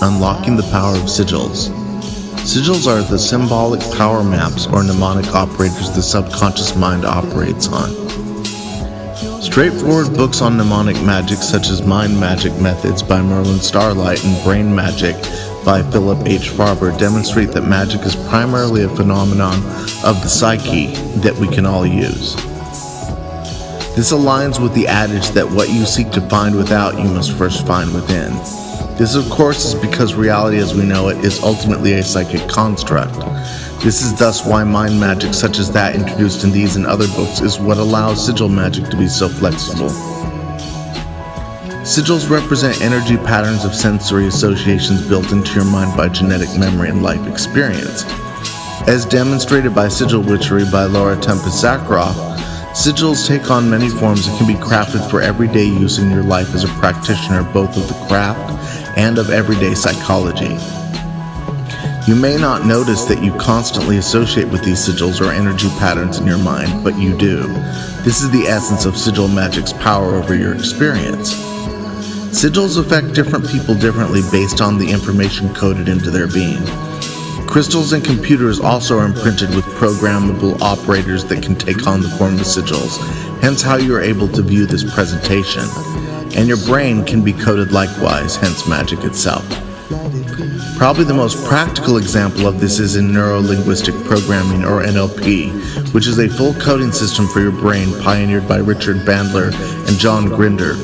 Unlocking the power of sigils. Sigils are the symbolic power maps or mnemonic operators the subconscious mind operates on. Straightforward books on mnemonic magic such as Mind Magic Methods by Merlin Starlight and Brain Magic by Philip H. Farber demonstrate that magic is primarily a phenomenon of the psyche that we can all use. This aligns with the adage that what you seek to find without, you must first find within. This, of course, is because reality as we know it is ultimately a psychic construct. This is thus why mind magic such as that introduced in these and other books is what allows sigil magic to be so flexible. Sigils represent energy patterns of sensory associations built into your mind by genetic memory and life experience. As demonstrated by Sigil Witchery by Laura Tempest Zakharoff, sigils take on many forms and can be crafted for everyday use in your life as a practitioner both of the craft and of everyday psychology. You may not notice that you constantly associate with these sigils or energy patterns in your mind, but you do. This is the essence of sigil magic's power over your experience. Sigils affect different people differently based on the information coded into their being. Crystals and computers also are imprinted with programmable operators that can take on the form of sigils, hence how you are able to view this presentation. And your brain can be coded likewise, hence magic itself. Probably the most practical example of this is in neuro-linguistic programming, or NLP, which is a full coding system for your brain pioneered by Richard Bandler and John Grinder.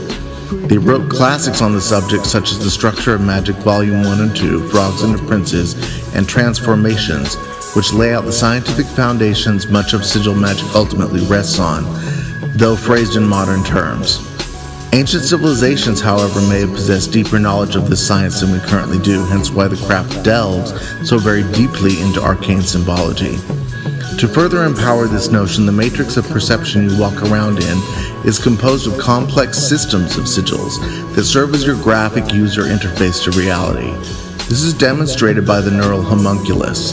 They wrote classics on the subject such as The Structure of Magic Volume 1 and 2, Frogs and Princes, and Transformations, which lay out the scientific foundations much of sigil magic ultimately rests on, though phrased in modern terms. Ancient civilizations, however, may have possessed deeper knowledge of this science than we currently do, hence why the craft delves so very deeply into arcane symbology. To further empower this notion, the matrix of perception you walk around in is composed of complex systems of sigils that serve as your graphic user interface to reality. This is demonstrated by the neural homunculus.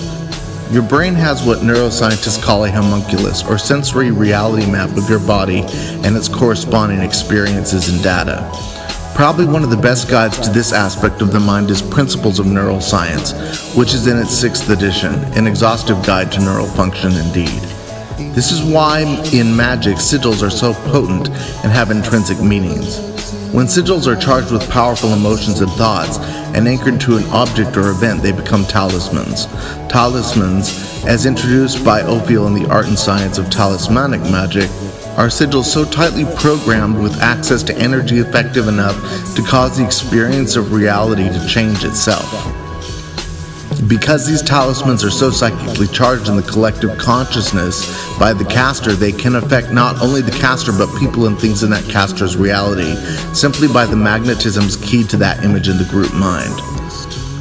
Your brain has what neuroscientists call a homunculus, or sensory reality map of your body and its corresponding experiences and data. Probably one of the best guides to this aspect of the mind is Principles of Neuroscience, which is in its 6th edition, an exhaustive guide to neural function indeed. This is why in magic sigils are so potent and have intrinsic meanings. When sigils are charged with powerful emotions and thoughts and anchored to an object or event, they become talismans. Talismans, as introduced by Ophiel in the art and science of talismanic magic, are sigils so tightly programmed with access to energy effective enough to cause the experience of reality to change itself. Because these talismans are so psychically charged in the collective consciousness by the caster, they can affect not only the caster but people and things in that caster's reality, simply by the magnetisms keyed to that image in the group mind.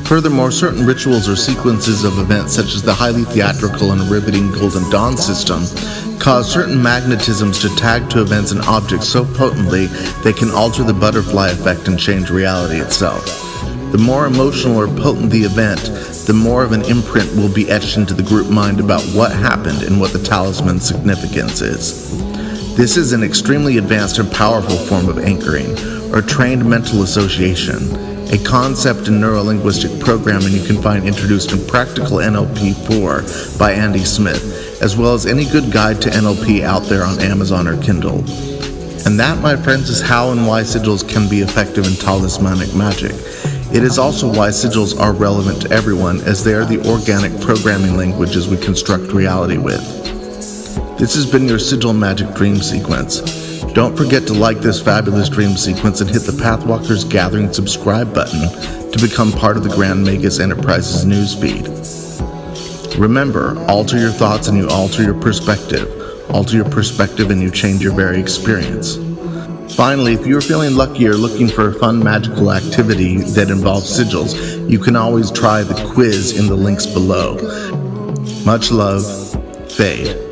Furthermore, certain rituals or sequences of events such as the highly theatrical and riveting Golden Dawn system cause certain magnetisms to tag to events and objects so potently they can alter the butterfly effect and change reality itself. The more emotional or potent the event, the more of an imprint will be etched into the group mind about what happened and what the talisman's significance is. This is an extremely advanced and powerful form of anchoring, or trained mental association, a concept in neuro-linguistic programming you can find introduced in Practical NLP 4 by Andy Smith, as well as any good guide to NLP out there on Amazon or Kindle. And that, my friends, is how and why sigils can be effective in talismanic magic. It is also why sigils are relevant to everyone, as they are the organic programming languages we construct reality with. This has been your Sigil Magic Dream Sequence. Don't forget to like this fabulous dream sequence and hit the Pathwalkers Gathering subscribe button to become part of the Grand Magus Enterprises newsfeed. Remember, alter your thoughts and you alter your perspective. Alter your perspective and you change your very experience. Finally, if you're feeling lucky or looking for a fun magical activity that involves sigils, you can always try the quiz in the links below. Much love, Fade.